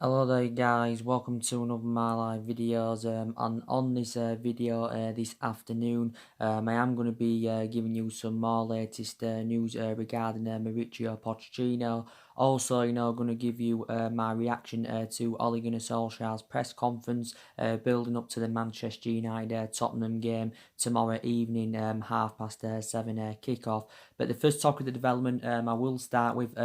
Hello there guys, welcome to another of my live videos. On this video this afternoon, I am going to be giving you some more latest news regarding Mauricio Pochettino. Also, going to give you my reaction to Ole Gunnar Solskjaer's press conference building up to the Manchester United Tottenham game tomorrow evening, 7:30 kickoff. But the first talk of the development I will start with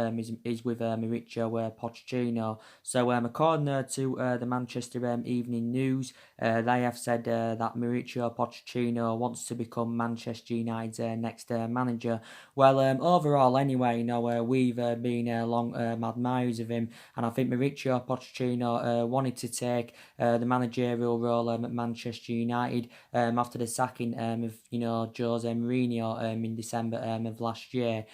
is with Mauricio Pochettino. So, according to the Manchester Evening News, they have said that Mauricio Pochettino wants to become Manchester United's next manager. Well, overall, anyway, we've been long admirers of him, and I think Mauricio Pochettino wanted to take the managerial role at Manchester United after the sacking of Jose Mourinho in December of last year.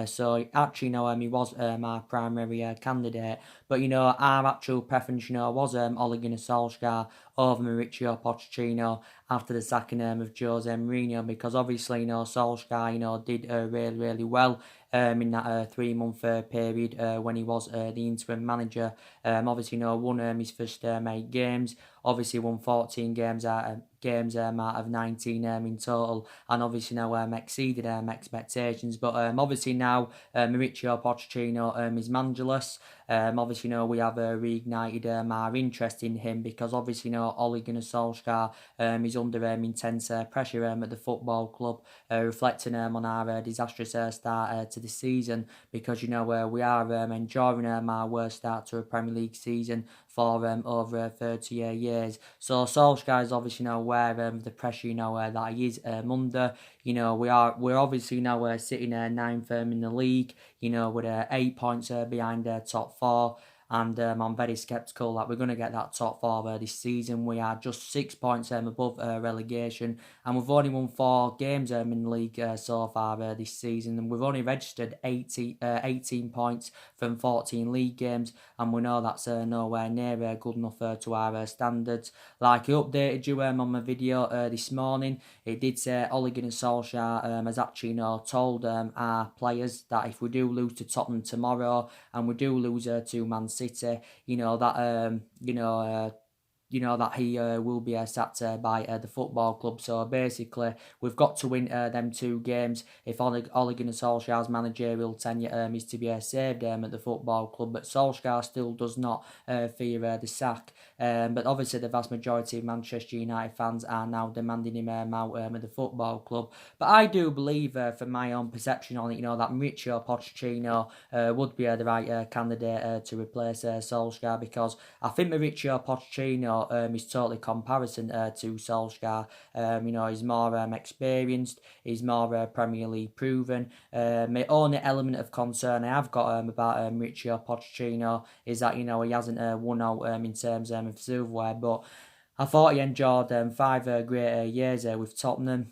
So actually, he was our primary candidate, but our actual preference, was Ole Gunnar Solskjaer over Mauricio Pochettino after the sacking of Jose Mourinho, because obviously, Solskjaer, did really, really well in that 3-month period when he was the interim manager. Obviously, won his first 8 games. Obviously, won 14 games out of 19 in total, and obviously now exceeded expectations. But obviously now Mauricio Pochettino is managerless. Obviously, we have reignited our interest in him, because obviously, Ole Gunnar Solskjaer is under intense pressure at the football club, reflecting on our disastrous start to the season, because we are enjoying our worst start to a Premier League season for over 30 years. So Solskjaer is obviously aware of the pressure that he is under. We're obviously now sitting 9th in the league, with 8 points behind top 4. And I'm very sceptical that we're going to get that top 4 this season. We are just 6 points above relegation, and we've only won 4 games in the league so far this season, and we've only registered 18 points from 14 league games, and we know that's nowhere near good enough to our standards. Like I updated you on my video this morning, it did say Ole Gunnar Solskjaer has actually told our players that if we do lose to Tottenham tomorrow and we do lose to Man City, that he will be sacked by the football club. So basically, we've got to win them 2 games if Ole Gunnar Solskjaer's managerial tenure is to be saved at the football club. But Solskjaer still does not fear the sack. But obviously, the vast majority of Manchester United fans are now demanding him out at the football club. But I do believe, from my own perception on it, that Mauricio Pochettino would be the right candidate to replace Solskjaer, because I think Mauricio Pochettino is totally comparison to Solskjaer. He's more experienced, he's more Premier League proven. My only element of concern I have got about Mauricio Pochettino is that he hasn't won out in terms of silverware, but I thought he enjoyed 5 great years with Tottenham.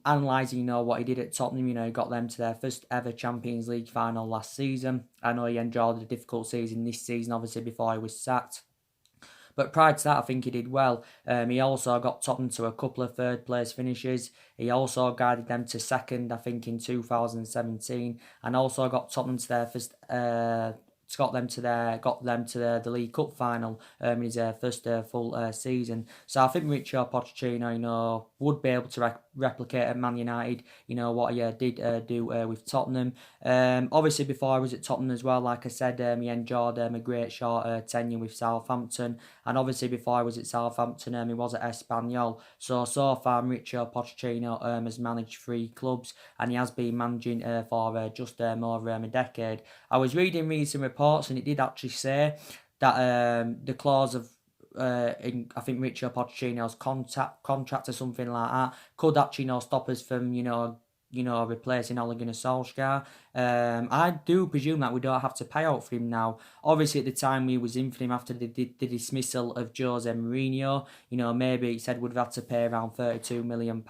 Analysing, what he did at Tottenham, he got them to their first ever Champions League final last season. I know he enjoyed a difficult season this season, obviously, before he was sacked. But prior to that, I think he did well. He also got Tottenham to a couple of 3rd place finishes. He also guided them to 2nd, I think, in 2017, and also got Tottenham to their first. Got them to the League Cup final in his first full season. So I think Mauricio Pochettino, would be able to replicate at Man United, what he did do with Tottenham. Obviously, before I was at Tottenham as well, like I said, he enjoyed a great short tenure with Southampton. And obviously, before I was at Southampton, he was at Espanyol. So far, Mauricio Pochettino has managed 3 clubs, and he has been managing for just over a decade. I was reading recent reports, and it did actually say that the clause of in, I think, Mauricio Pochettino's contract or something like that could actually stop us from replacing Ole Gunnar Solskjaer. I do presume that we don't have to pay out for him now. Obviously, at the time we was in for him after the dismissal of Jose Mourinho, maybe he said we'd have to pay around £32 million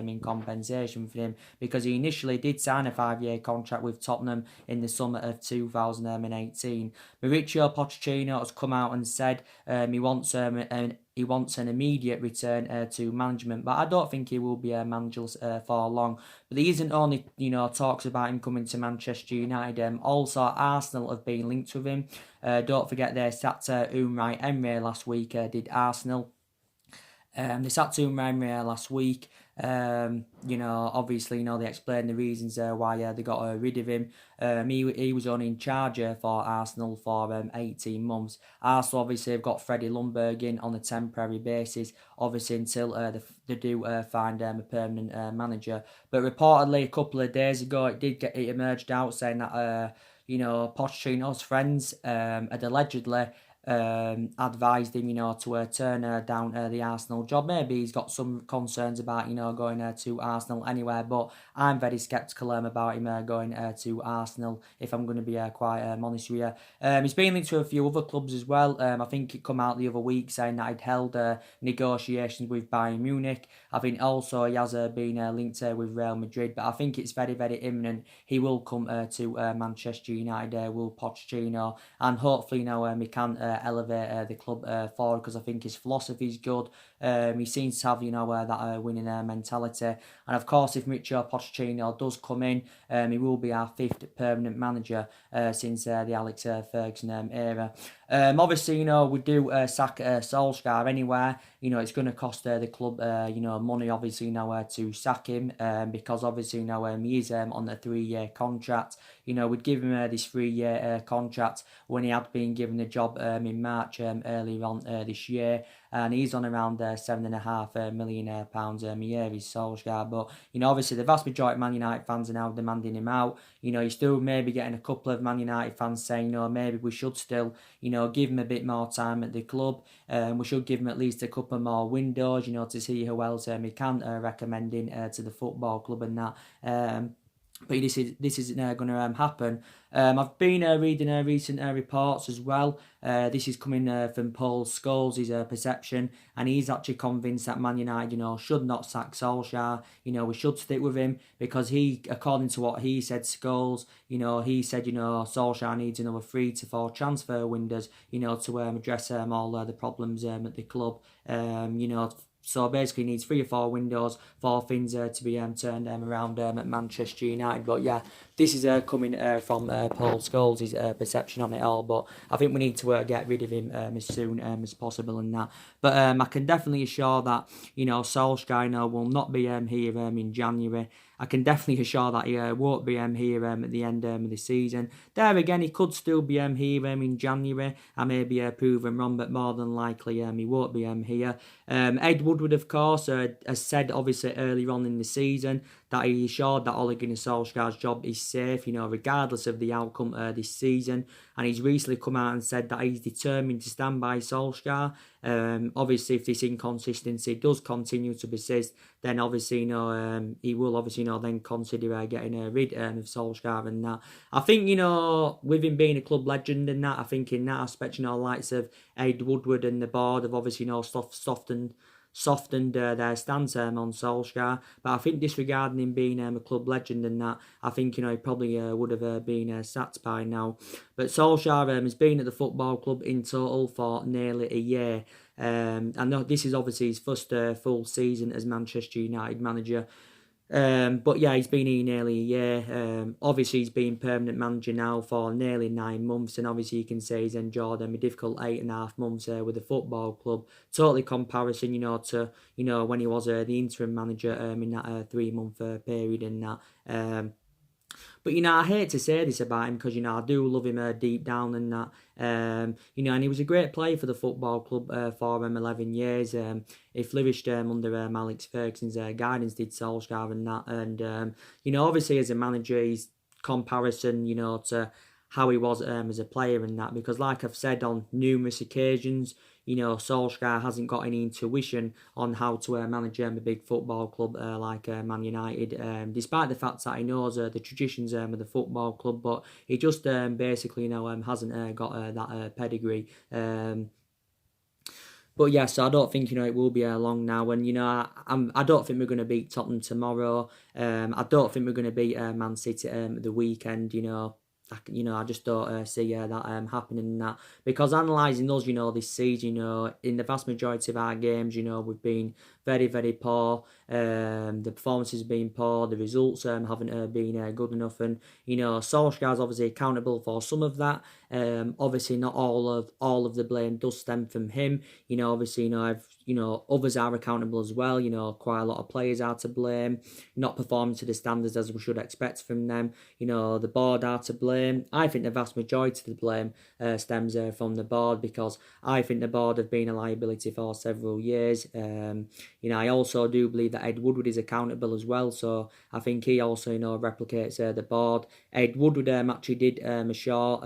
in compensation for him, because he initially did sign a 5-year contract with Tottenham in the summer of 2018. Mauricio Pochettino has come out and said he wants an he wants an immediate return to management, but I don't think he will be managerless for long. But there isn't only talks about him coming to Manchester United. Also, Arsenal have been linked with him. Don't forget they sacked Unai Emery last week. Did Arsenal? They sacked Unai last week. Obviously, they explained the reasons why they got rid of him. He was only in charge for Arsenal for 18 months. Arsenal obviously have got Freddie Ljungberg in on a temporary basis, obviously until they do find a permanent manager. But reportedly, a couple of days ago, it emerged out saying that Pochettino's friends had allegedly advised him, to turn down the Arsenal job. Maybe he's got some concerns about, going to Arsenal anywhere, but I'm very sceptical about him going to Arsenal, if I'm going to be quite honest with you. He's been linked to a few other clubs as well. I think it come out the other week saying that he'd held negotiations with Bayern Munich. I think also he has been linked with Real Madrid, but I think it's very, very imminent. He will come to Manchester United, will Pochettino, and hopefully, he can elevate the club forward, because I think his philosophy is good. He seems to have that winning mentality, and of course if Mauricio Pochettino does come in, he will be our 5th permanent manager since the Alex Ferguson era. Obviously, we do sack Solskjaer anywhere. It's going to cost the club money, obviously, to sack him, because obviously he is on a 3-year contract. We'd give him this 3-year contract when he had been given the job in March earlier on this year, and he's on around £7.5 million pounds a year, is Solskjaer. But obviously the vast majority of Man United fans are now demanding him out. You're still maybe getting a couple of Man United fans saying, maybe we should still give him a bit more time at the club. We should give him at least a couple more windows, to see who else he can recommend in to the football club and that. But this isn't going to happen. I've been reading recent reports as well. This is coming from Paul Scholes, his perception, and he's actually convinced that Man United, should not sack Solskjaer. We should stick with him, because he, according to what he said, Scholes, he said, Solskjaer needs another 3 to 4 transfer windows, to address all the problems at the club. So basically needs 3 or 4 windows for things to be turned around at Manchester United. But yeah, this is coming from Paul Scholes, his perception on it all. But I think we need to get rid of him as soon as possible and that. But I can definitely assure that, Solskjaer will not be here in January. I can definitely assure that he won't be here at the end of the season. There again, he could still be here in January. I may be proven wrong, but more than likely he won't be here. Ed Woodward, of course, has said obviously earlier on in the season that he assured that Ole Gunnar Solskjaer's job is safe, regardless of the outcome this season. And he's recently come out and said that he's determined to stand by Solskjaer. Obviously, if this inconsistency does continue to persist, then obviously, he will obviously, then consider getting rid of Solskjaer and that. I think, with him being a club legend and that, I think in that aspect, likes of Ed Woodward and the board have obviously, softened their stance on Solskjaer. But I think disregarding him being a club legend and that, I think, he probably would have been sacked by now. But Solskjaer has been at the football club in total for nearly a year. And this is obviously his first full season as Manchester United manager. But yeah, he's been here nearly a year. Obviously, he's been permanent manager now for nearly 9 months, and obviously you can say he's enjoyed a difficult 8.5 months with the football club. Totally comparison, to when he was the interim manager in that 3-month period and that. But, I hate to say this about him because, I do love him deep down and that. And he was a great player for the football club for 11 years. He flourished under Alex Ferguson's guidance, did Solskjaer and that. And, obviously as a manager, he's comparison, to how he was as a player and that. Because like I've said on numerous occasions, Solskjaer hasn't got any intuition on how to manage a big football club like Man United, despite the fact that he knows the traditions of the football club, but he just basically, hasn't got that pedigree. But yeah, so I don't think, it will be long now. And, I don't think we're going to beat Tottenham tomorrow. I don't think we're going to beat Man City the weekend, I just don't see that happening in that, because analysing us, this season, in the vast majority of our games, we've been very, very poor. The performances have been poor. The results haven't been good enough, and Solskjaer's obviously accountable for some of that. Obviously, not all of the blame does stem from him. Obviously, others are accountable as well. Quite a lot of players are to blame, not performing to the standards as we should expect from them. The board are to blame. I think the vast majority of the blame stems from the board, because I think the board have been a liability for several years. I also do believe that Ed Woodward is accountable as well, so I think he also, replicates the board. Ed Woodward actually did a short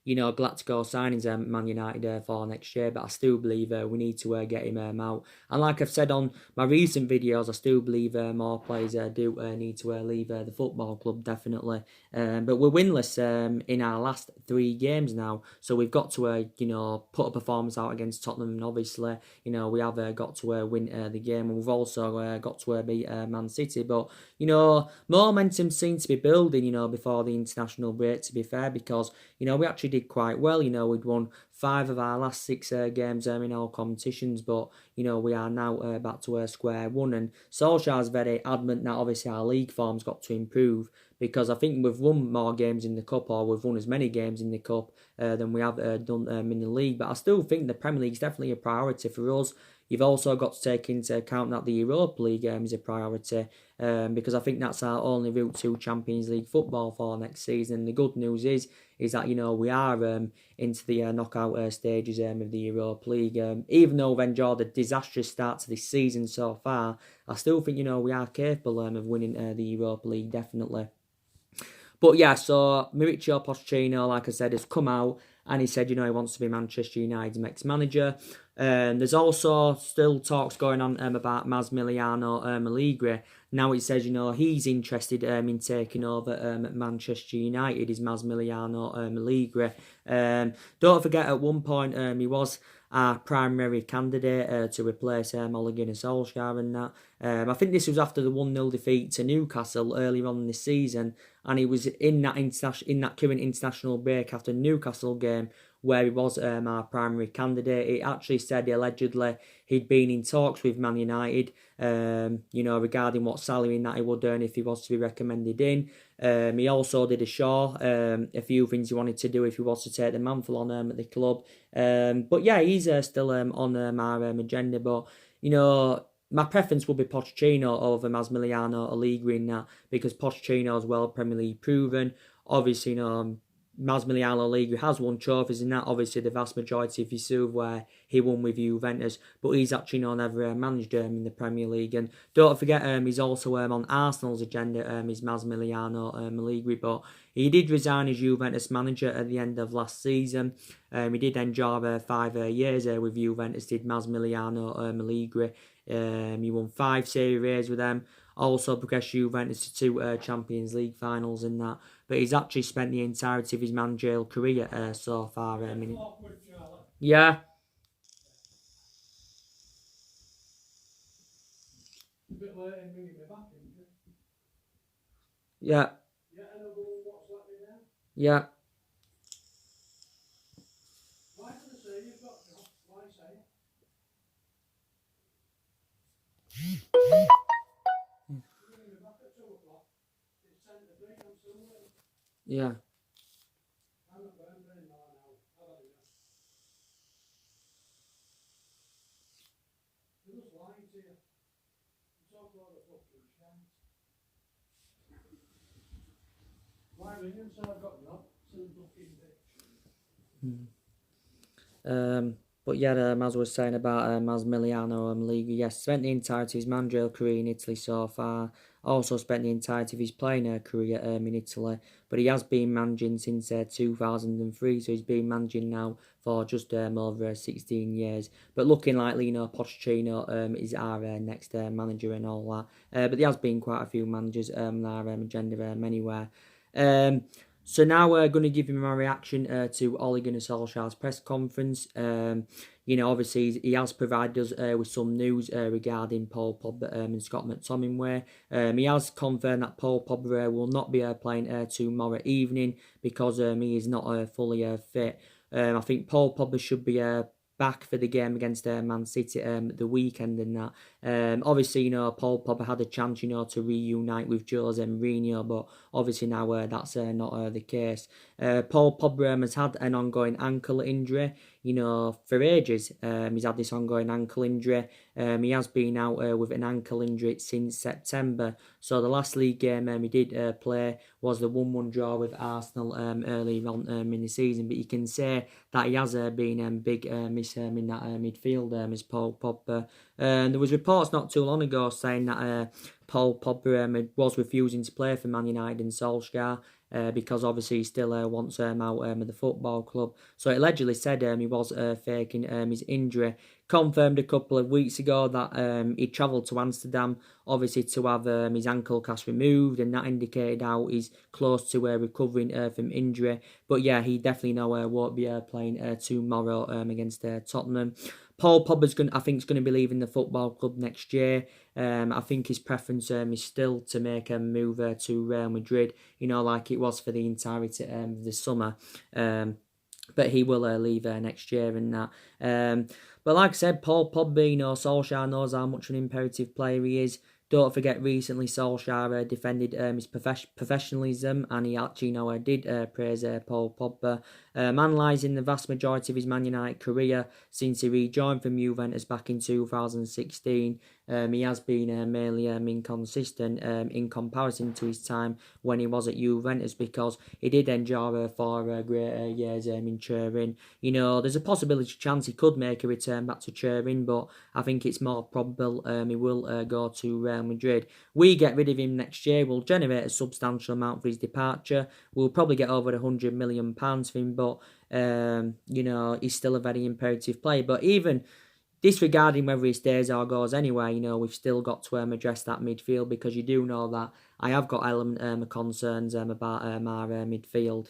Galactico signings at Man United for next year, but I still believe we need to get him out. And like I've said on my recent videos, I still believe more players do need to leave the football club, definitely. But we're winless in our last 3 games now, so we've got to put a performance out against Tottenham, and obviously we have got to win the game, and we've also got to beat Man City. But momentum seems to be building before the international break, to be fair, because we actually did quite well. We'd won 5 of our last 6 games in all competitions, but we are now back to square one. And Solskjaer's very adamant that obviously our league form's got to improve, because I think we've won more games in the cup, or we've won as many games in the cup than we have done in the league. But I still think the Premier League is definitely a priority for us. You've also got to take into account that the Europa League is a priority, because I think that's our only route to Champions League football for next season. The good news is that we are into the knockout stages of the Europa League. Even though we've enjoyed a disastrous start to this season so far, I still think we are capable of winning the Europa League, definitely. But yeah, so Mauricio Pochettino, like I said, has come out and he said, he wants to be Manchester United's next manager. There's also still talks going on about Massimiliano Allegri. Now it says, he's interested in taking over at Manchester United, is Massimiliano Allegri. Don't forget, at one point he was our primary candidate to replace Ole Gunnar Solskjaer and that. I think this was after the 1-0 defeat to Newcastle earlier on in the season, and he was in that current international break after Newcastle game where he was our primary candidate. It actually said allegedly he'd been in talks with Man United, regarding what salary and that he would earn if he was to be recommended in. He also did a show, a few things he wanted to do if he was to take the mantle on at the club. But yeah, he's still on our agenda. But my preference would be Pochettino over Massimiliano Allegri in that, because Pochettino is well Premier League proven. Obviously, Massimiliano Allegri has won trophies in that, obviously the vast majority of his where he won with Juventus, but he's actually never managed in the Premier League. And don't forget, he's also on Arsenal's agenda, is Massimiliano Allegri, but he did resign as Juventus manager at the end of last season. He did enjoy 5 years with Juventus, did Massimiliano Allegri. He won 5 Serie A's with them, also progressed Juventus to 2 Champions League finals in that. But he's actually spent the entirety of his managerial career so far. Yeah. Yeah. Yeah. Yeah. But yeah, as I was saying about Massimiliano Allegri, yes, spent the entirety of his managerial career in Italy so far. Also spent the entirety of his playing career in Italy. But he has been managing since 2003, so he's been managing now for just over 16 years. But looking likely, Pochettino is our next manager and all that. But there has been quite a few managers on our agenda anywhere. So now we're going to give you my reaction to Ole Gunnar Solskjaer's press conference. Obviously he has provided us with some news regarding Paul Pogba and Scott McTominay. He has confirmed that Paul Pogba will not be playing tomorrow evening because he is not fully fit. I think Paul Pogba should be back for the game against Man City the weekend and that. Obviously, Paul Pogba had a chance, to reunite with Jose Mourinho, but obviously now that's not the case. Paul Pogba has had an ongoing ankle injury, for ages. He's had this ongoing ankle injury. He has been out with an ankle injury since September. So the last league game he did play was the 1-1 draw with Arsenal early on in the season. But you can say that he has been big miss in that midfield, as Paul Pogba. There was reports not too long ago saying that Paul Pogba was refusing to play for Man United and Solskjaer. Because obviously he still wants out of the football club. So it allegedly said he was faking his injury. Confirmed a couple of weeks ago that he travelled to Amsterdam, obviously to have his ankle cast removed, and that indicated how he's close to recovering from injury. But yeah, he definitely won't be playing tomorrow against Tottenham. Paul Pogba's I think, is going to be leaving the football club next year. I think his preference is still to make a move to Real Madrid, like it was for the entirety of the summer. But he will leave next year and that. But like I said, Paul Pogba, Solskjaer knows how much an imperative player he is. Don't forget, recently Solskjaer defended his professionalism, and he actually, did praise Paul Pogba. Analysing the vast majority of his Man United career since he rejoined from Juventus back in 2016, he has been mainly inconsistent in comparison to his time when he was at Juventus, because he did enjoy 4 great years in Turin. There's a possibility chance he could make a return back to Turin, but I think it's more probable he will go to Real Madrid. We get rid of him next year, we'll generate a substantial amount for his departure. We'll probably get over £100 million for him, but he's still a very imperative player. But even disregarding whether he stays or goes anyway, we've still got to address that midfield, because you do know that I have got element concerns about our midfield,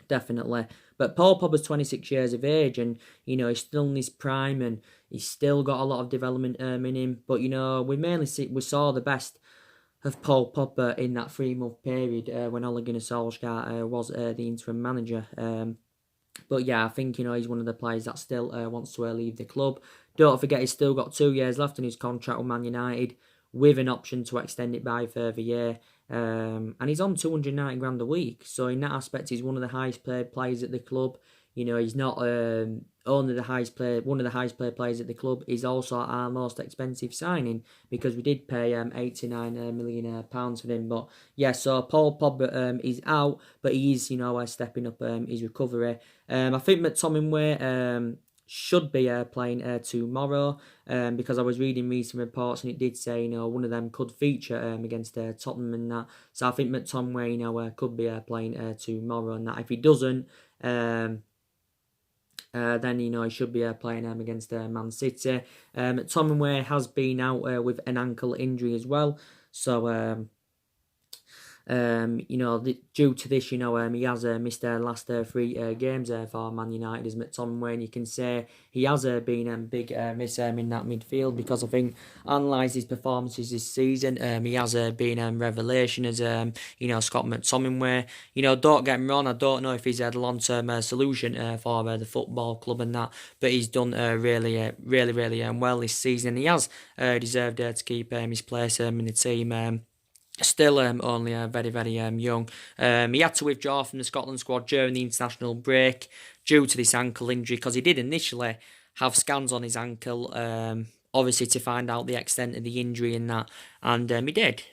definitely. But Paul Pogba's 26 years of age, and he's still in his prime, and he's still got a lot of development in him. But we saw the best of Paul Pogba in that 3-month period when Ole Gunnar Solskjaer was the interim manager. But yeah, I think, he's one of the players that still wants to leave the club. Don't forget, he's still got 2 years left on his contract with Man United, with an option to extend it by a further year. And he's on 290 grand a week. So in that aspect, he's one of the highest paid players at the club. He's not only one of the highest paid players at the club. He's also our most expensive signing, because we did pay £89 million for him. But yeah, so Paul Pogba is out, but he is stepping up his recovery. I think McTominay should be playing tomorrow, because I was reading recent reports and it did say one of them could feature against Tottenham and that. So I think McTominay could be playing tomorrow, and that if he doesn't, then he should be playing against Man City. McTominay has been out with an ankle injury as well, so due to this, he has missed their last 3 games for Man United as McTominay, and you can say he has been big miss in that midfield, because I think, analyse his performances this season, he has been revelation as Scott McTominay. Don't get me wrong, I don't know if he's the long-term solution for the football club and that, but he's done really well this season. He has deserved to keep his place in the team. Still only very young. He had to withdraw from the Scotland squad during the international break due to this ankle injury, because he did initially have scans on his ankle, obviously to find out the extent of the injury and that, and he did.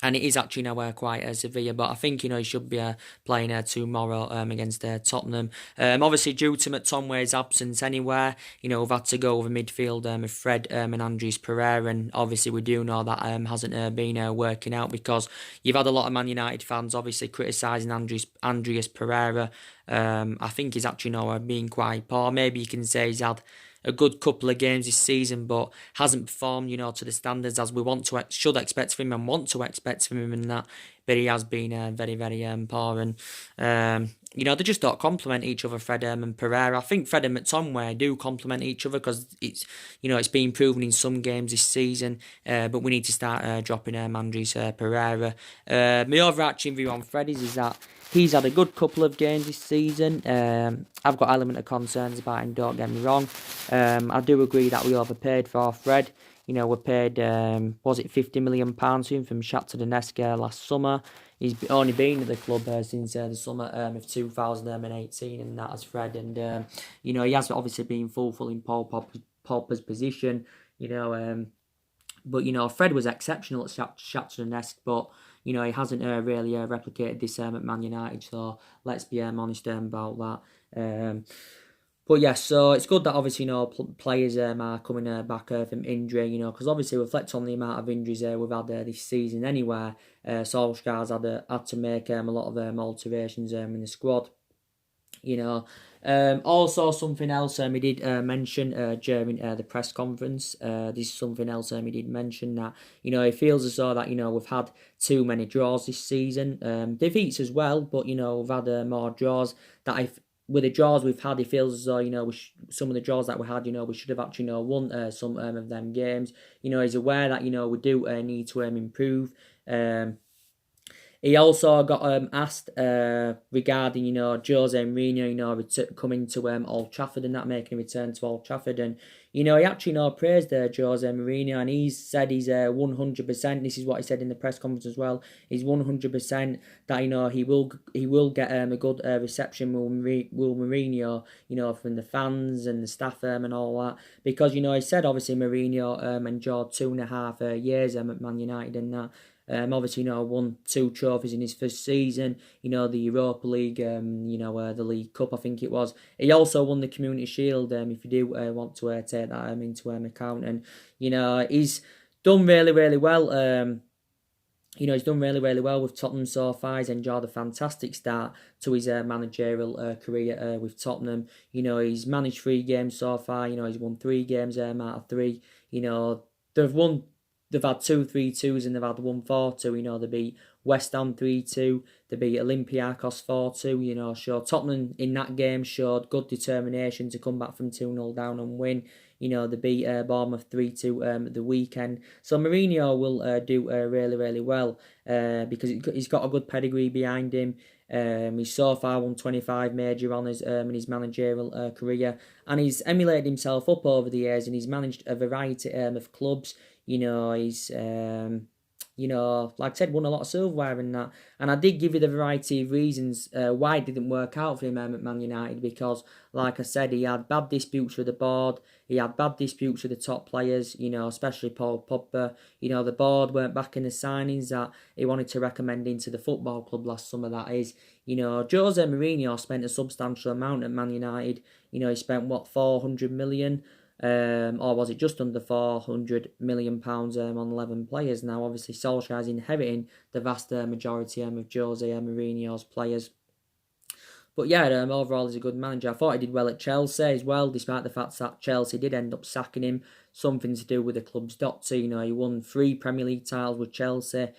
And it is actually now quite severe, but I think, he should be playing tomorrow against Tottenham. Obviously, due to McTominay's absence anywhere, we've had to go over midfield with Fred and Andres Pereira, and obviously we do know that hasn't been working out, because you've had a lot of Man United fans obviously criticising Andres Pereira. I think he's actually being quite poor. Maybe you can say he's had a good couple of games this season, but hasn't performed, to the standards as we should expect from him and want to expect from him, and that but he has been very, very poor. And they just don't complement each other, Fred and Pereira. I think Fred and McTominay do complement each other because it's been proven in some games this season. But we need to start dropping Andres Pereira. My overarching view on Fred is that he's had a good couple of games this season. I've got element of concerns about him, don't get me wrong. I do agree that we overpaid for Fred. We paid, was it £50 million to him from Shakhtar Donetsk last summer. He's only been at the club since the summer of 2018, and that as Fred. And, he has obviously been fulfilling Paul Pogba's position, but, Fred was exceptional at Shakhtar Donetsk, but, he hasn't really replicated this at Man United, so let's be honest about that. But yeah, so it's good that obviously players are coming back from injury, because obviously reflect on the amount of injuries we've had this season anyway. Solskjaer's had to make a lot of alterations in the squad. Also something else he did mention during the press conference. This is something else he did mention that he feels as though that we've had too many draws this season, defeats as well, but we've had more draws that with the draws we've had, he feels as though some of the draws that we had, we should have actually won some of them games. He's aware that we do need to improve. He also got asked regarding Jose Mourinho coming to Old Trafford and that making a return to Old Trafford, and he actually praised Jose Mourinho, and he said he's 100%. This is what he said in the press conference as well. He's 100% that he will get a good reception will Mourinho from the fans and the staff and all that, because he said obviously Mourinho enjoyed 2.5 years at Man United and that. Obviously, won 2 trophies in his first season. The Europa League, the League Cup, I think it was. He also won the Community Shield. If you do want to take that into account, and he's done really, really well. He's done really, really well with Tottenham so far. He's enjoyed a fantastic start to his managerial career with Tottenham. He's managed 3 games so far. He's won 3 games out of 3. They've had 2 3-2s and they've had 1 4-2. They beat West Ham 3-2. They beat Olympiacos 4-2. Tottenham in that game showed good determination to come back from 2-0 down and win. They beat Bournemouth 3-2 at the weekend. So Mourinho will do really, really well because he's got a good pedigree behind him. He's so far won 25 major honours in his managerial career, and he's emulated himself up over the years, and he's managed a variety of clubs. He's like I said, won a lot of silverware and that. And I did give you the variety of reasons why it didn't work out for him at Man United, because, like I said, he had bad disputes with the board. He had bad disputes with the top players, especially Paul Pogba. The board weren't backing the signings that he wanted to recommend into the football club last summer, that is. Jose Mourinho spent a substantial amount at Man United. He spent, 400 million? Or was it just under £400 million on 11 players? Now, obviously, Solskjaer is inheriting the vast majority of Jose Mourinho's players. But yeah, overall, he's a good manager. I thought he did well at Chelsea as well, despite the fact that Chelsea did end up sacking him. Something to do with the club's doctor. He won 3 Premier League titles with Chelsea.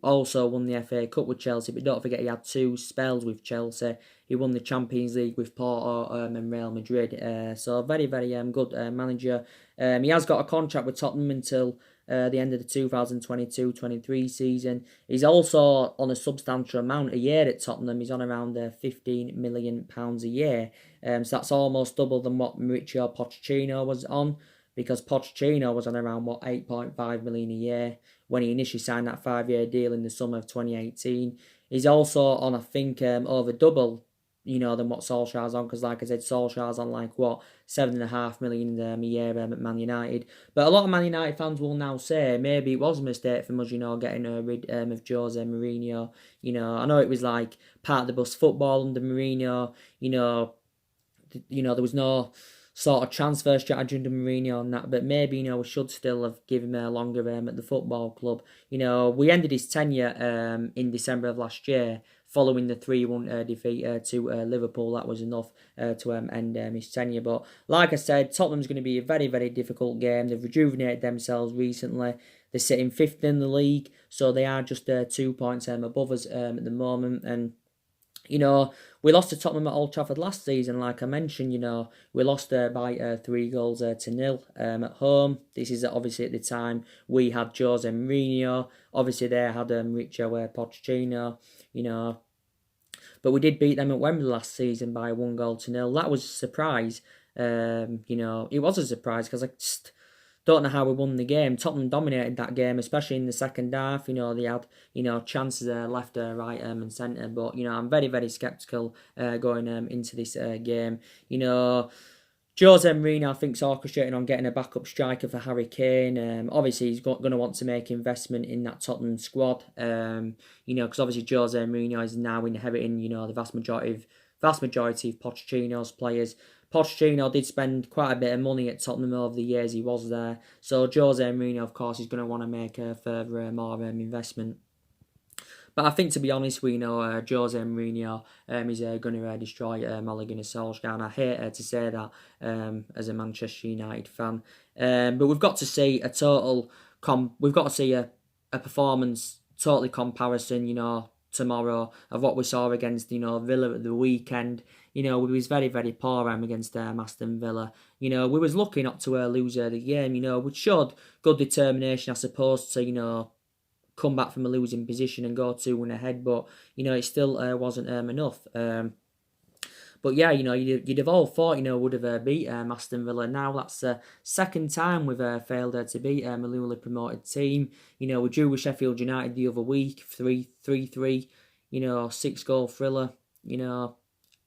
Also won the FA Cup with Chelsea, but don't forget he had 2 spells with Chelsea. He won the Champions League with Porto and Real Madrid. So very, very good manager. He has got a contract with Tottenham until the end of the 2022-23 season. He's also on a substantial amount a year at Tottenham. He's on around £15 million a year. So that's almost double than what Mauricio Pochettino was on, because Pochettino was on around, 8.5 million a year when he initially signed that 5-year deal in the summer of 2018. He's also on, I think, over double, than what Solskjaer's on, because like I said, Solskjaer's on 7.5 million a year at Man United. But a lot of Man United fans will now say maybe it was a mistake from us, getting rid of Jose Mourinho. I know it was part of the bus football under Mourinho. There was no sort of transfer strategy under Mourinho and that, but maybe, we should still have given him a longer at the football club. We ended his tenure in December of last year, following the 3-1 defeat to Liverpool. That was enough to end his tenure. But like I said, Tottenham's going to be a very, very difficult game. They've rejuvenated themselves recently. they're sitting fifth in the league, so they are just 2 points above us at the moment. And we lost to Tottenham at Old Trafford last season, like I mentioned. We lost by 3 goals to nil at home. This is obviously at the time we had Jose Mourinho. Obviously, they had Richo Pochettino, but we did beat them at Wembley last season by 1 goal to nil. That was a surprise. It was a surprise because I just don't know how we won the game. Tottenham dominated that game, especially in the second half. They had, chances left, right, and centre. But, I'm very, very sceptical going into this game. Jose Mourinho, I think, is orchestrating on getting a backup striker for Harry Kane. Obviously, he's going to want to make investment in that Tottenham squad. Because obviously Jose Mourinho is now inheriting, the vast majority of Pochettino's players. Pochettino did spend quite a bit of money at Tottenham over the years he was there. So Jose Mourinho, of course, is going to want to make a further more investment. But I think, to be honest, we know Jose Mourinho is going to destroy Ole Gunnar Solsjaker, and I hate to say that as a Manchester United fan. But we've got to see we've got to see a performance totally comparison, tomorrow of what we saw against, Villa at the weekend. We was very, very poor against Aston Villa. We was lucky not to lose the game. We showed good determination, I suppose, to, come back from a losing position and go 2-1 ahead, but it still wasn't enough. But yeah, you'd have all thought would have beat Aston Villa. Now that's the second time we've failed to beat a newly promoted team. We drew with Sheffield United the other week, 3-3. 6-goal thriller.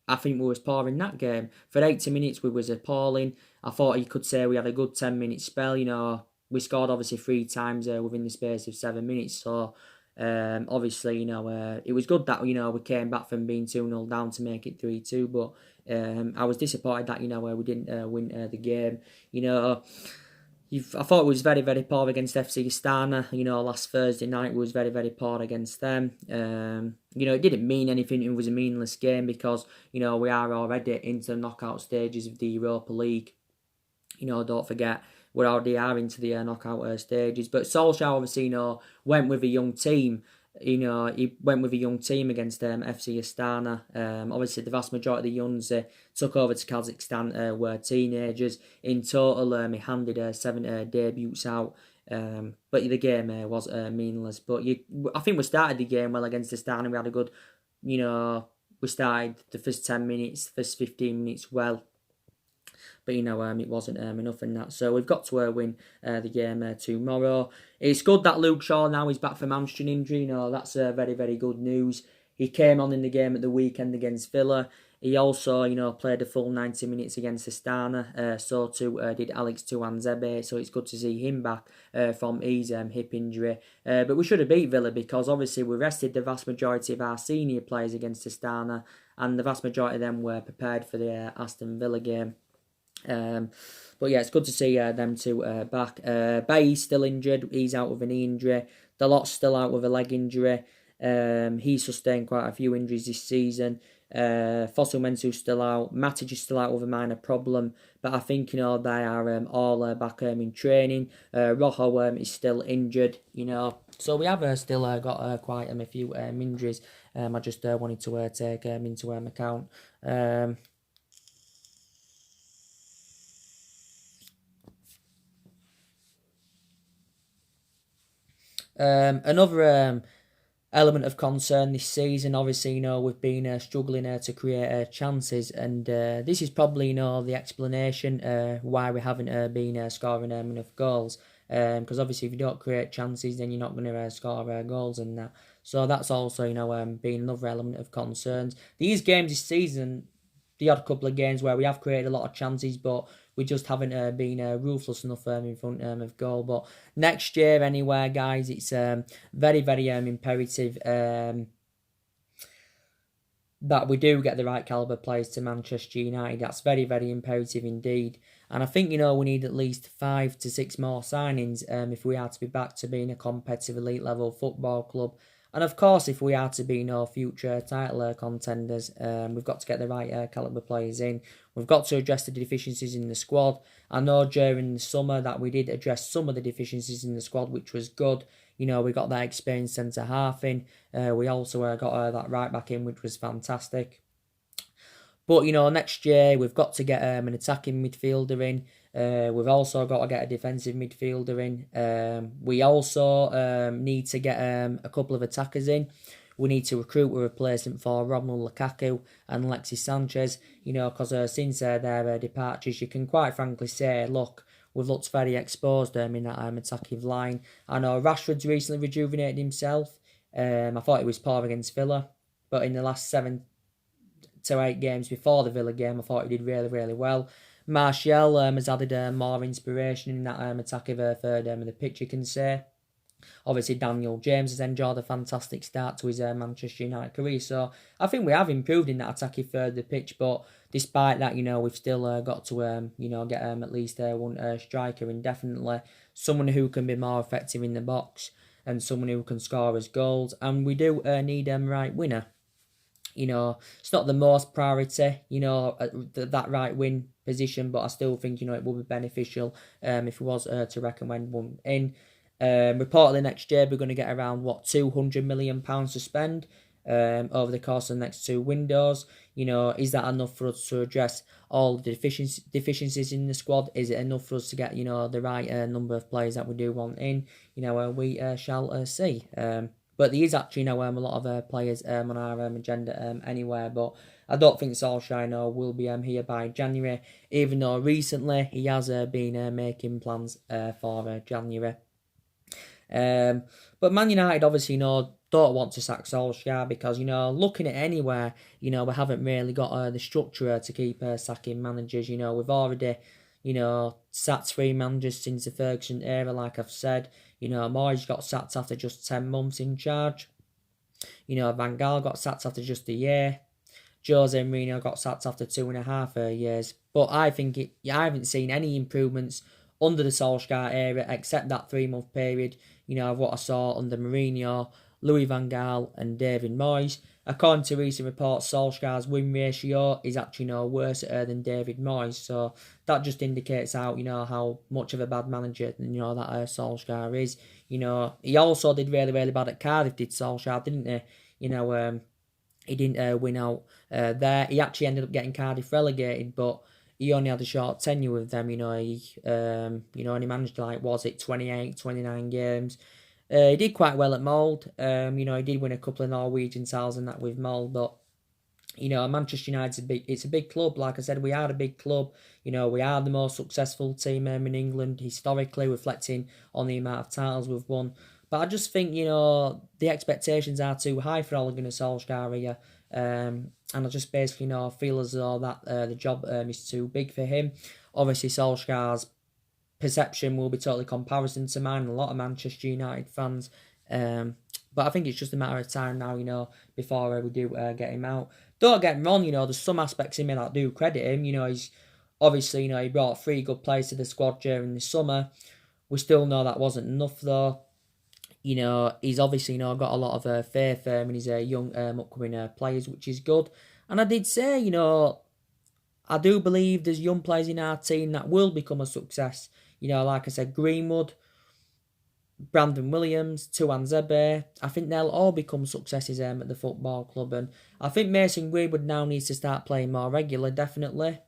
I think we was poor in that game. For 80 minutes, we was appalling. I thought you could say we had a good 10-minute spell. We scored obviously 3 times within the space of 7 minutes. So obviously, it was good that we came back from being 2-0 down to make it 3-2. But I was disappointed that we didn't win the game. I thought it was very, very poor against FC Astana. Last Thursday night was very, very poor against them. It didn't mean anything. It was a meaningless game because, we are already into the knockout stages of the Europa League. Don't forget, we already are into the knockout stages. But Solskjaer obviously, went with a young team. He went with a young team against FC Astana. Obviously, the vast majority of the youngs took over to Kazakhstan were teenagers. In total, he handed 7 debuts out. But the game was meaningless. But I think we started the game well against Astana. We had a good, we started the first 10 minutes, first 15 minutes well. But it wasn't enough in that. So we've got to win the game tomorrow. It's good that Luke Shaw now is back from hamstring injury. That's very, very good news. He came on in the game at the weekend against Villa. He also, played a full 90 minutes against Astana. So too did Alex Tuanzebe. So it's good to see him back from his hip injury. But we should have beat Villa because obviously we rested the vast majority of our senior players against Astana, and the vast majority of them were prepared for the Aston Villa game. But yeah, it's good to see them two back. Bailly's still injured. He's out with a knee injury. Dalot's still out with a leg injury. He's sustained quite a few injuries this season. Fossil-Mensah's still out. Matic is still out with a minor problem. But I think, they are all back in training. Rojo is still injured, So we have still got quite a few injuries. I just wanted to take into account. Another element of concern this season, obviously, we've been struggling to create chances, and this is probably, the explanation why we haven't been scoring enough goals. Because obviously, if you don't create chances, then you're not going to score goals and that. So that's also, been another element of concerns. These games this season, the odd couple of games where we have created a lot of chances, but we just haven't been ruthless enough in front of goal. But next year, anyway, guys, it's very, very imperative that we do get the right calibre players to Manchester United. That's very, very imperative indeed. And I think, we need at least 5 to 6 more signings if we are to be back to being a competitive elite level football club. And of course, if we are to be no future title contenders, we've got to get the right calibre players in. We've got to address the deficiencies in the squad. I know during the summer that we did address some of the deficiencies in the squad, which was good. We got that experienced centre half in. We also got that right back in, which was fantastic. But, next year we've got to get an attacking midfielder in. We've also got to get a defensive midfielder in. We also need to get a couple of attackers in. We need to recruit a replacement for Romelu Lukaku and Alexis Sanchez, because since their departures, you can quite frankly say, look, we've looked very exposed in that attacking line. I know Rashford's recently rejuvenated himself. I thought he was poor against Villa, but in the last 7 to 8 games before the Villa game, I thought he did really, really well. Martial has added more inspiration in that attacking third end of the pitch, you can say. Obviously, Daniel James has enjoyed a fantastic start to his Manchester United career. So I think we have improved in that attacking third of the pitch. But despite that, we've still got to, get at least one striker, and definitely someone who can be more effective in the box and someone who can score as goals. And we do need a right winner. It's not the most priority, that right wing position, but I still think, it will be beneficial if we was to recommend one in. Reportedly next year we're going to get around, £200 million to spend over the course of the next 2 windows. Is that enough for us to address all the deficiencies in the squad? Is it enough for us to get, the right number of players that we do want in? We shall see. But there is actually a lot of players on our agenda anywhere. But I don't think Solsjaker will be here by January, even though recently he has been making plans for January. But Man United obviously don't want to sack Solskjaer because, looking at anywhere, we haven't really got the structure to keep sacking managers. We've already, sacked 3 managers since the Ferguson era, like I've said. Moyes got sacked after just 10 months in charge. Van Gaal got sacked after just a year. Jose Mourinho got sacked after 2.5 years. But I think I haven't seen any improvements under the Solskjaer era except that 3-month period, of what I saw under Mourinho, Louis van Gaal and David Moyes. According to recent reports, Solskjaer's win ratio is actually worse than David Moyes. So that just indicates how much of a bad manager that Solskjaer is. He also did really, really bad at Cardiff, did Solskjaer, didn't he? He didn't win out there. He actually ended up getting Cardiff relegated, but he only had a short tenure with them. And he managed 28, 29 games. He did quite well at Mould. He did win a couple of Norwegian titles and that with Mould, but Manchester United's it's a big club. Like I said, we are a big club. We are the most successful team in England historically, reflecting on the amount of titles we've won. But I just think, the expectations are too high for Ole Gunnar Solskjaer here. And I just basically, feel as though that the job is too big for him. Obviously, Solskjaer's perception will be totally comparison to mine, a lot of Manchester United fans. But I think it's just a matter of time now, before we do get him out. Don't get me wrong, there's some aspects in me that do credit him. He's obviously, he brought 3 good players to the squad during the summer. We still know that wasn't enough, though. He's obviously, got a lot of faith in his young upcoming players, which is good. And I did say, I do believe there's young players in our team that will become a success. Like I said, Greenwood, Brandon Williams, Tuan Zebe, I think they'll all become successes at the football club. And I think Mason Greenwood now needs to start playing more regular, definitely.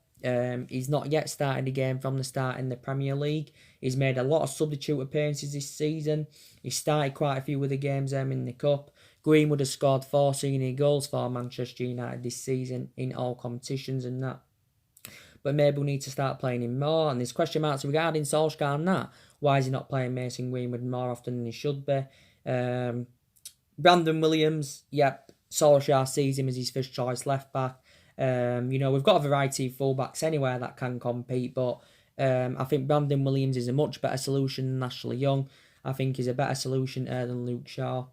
He's not yet started the game from the start in the Premier League. He's made a lot of substitute appearances this season. He started quite a few of the games in the Cup. Greenwood has scored 4 senior goals for Manchester United this season in all competitions and that. But maybe we need to start playing him more. And there's question marks regarding Solskjaer and that. Why is he not playing Mason Greenwood more often than he should be? Brandon Williams, Solskjaer sees him as his first choice left back. We've got a variety of fullbacks anywhere that can compete, but I think Brandon Williams is a much better solution than Ashley Young. I think he's a better solution than Luke Shaw.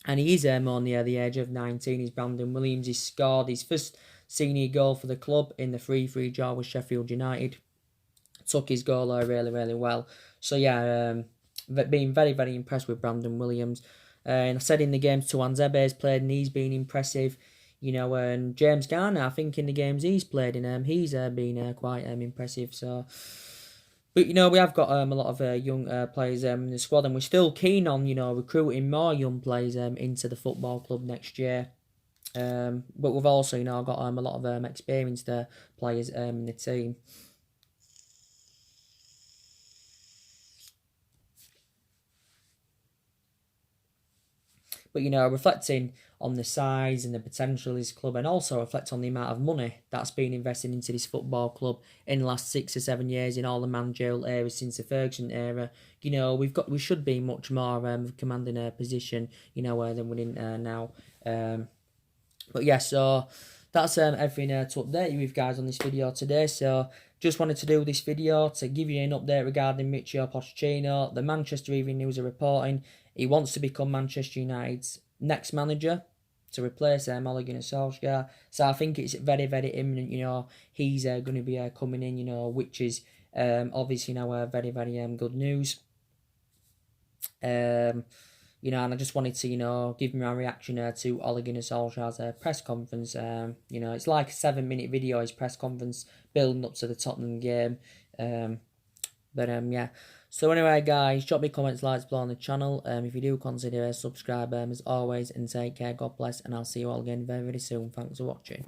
And he is only at the age of 19. He's Brandon Williams. He scored his first senior goal for the club in the 3-3 draw with Sheffield United. Took his goal really, really well. So, being very, very impressed with Brandon Williams. And I said in the games Tuan Zebe's played and he's been impressive. And James Garner, I think in the games he's played in, he's been quite impressive. So, but we have got a lot of young players in the squad, and we're still keen on recruiting more young players into the football club next year. But we've also got a lot of experienced players in the team. But reflecting on the size and the potential of this club, and also reflect on the amount of money that's been invested into this football club in the last 6 or 7 years in all the managerial eras since the Ferguson era. We should be much more commanding a position, than we're in now. But yeah, so that's everything to update you with, guys, on this video today. So just wanted to do this video to give you an update regarding Mauricio Pochettino. The Manchester Evening News are reporting he wants to become Manchester United's next manager to replace Ole Gunnar Solsjaker. So I think it's very, very imminent. He's going to be coming in. Which is obviously very, very good news. And I just wanted to, give my reaction to Ole Gunnar Solskjaer's press conference. It's like a 7-minute video, his press conference, building up to the Tottenham game. Yeah. So anyway, guys, drop me comments, likes below on the channel. If you do consider subscribe, as always, and take care, God bless, and I'll see you all again very, very soon. Thanks for watching.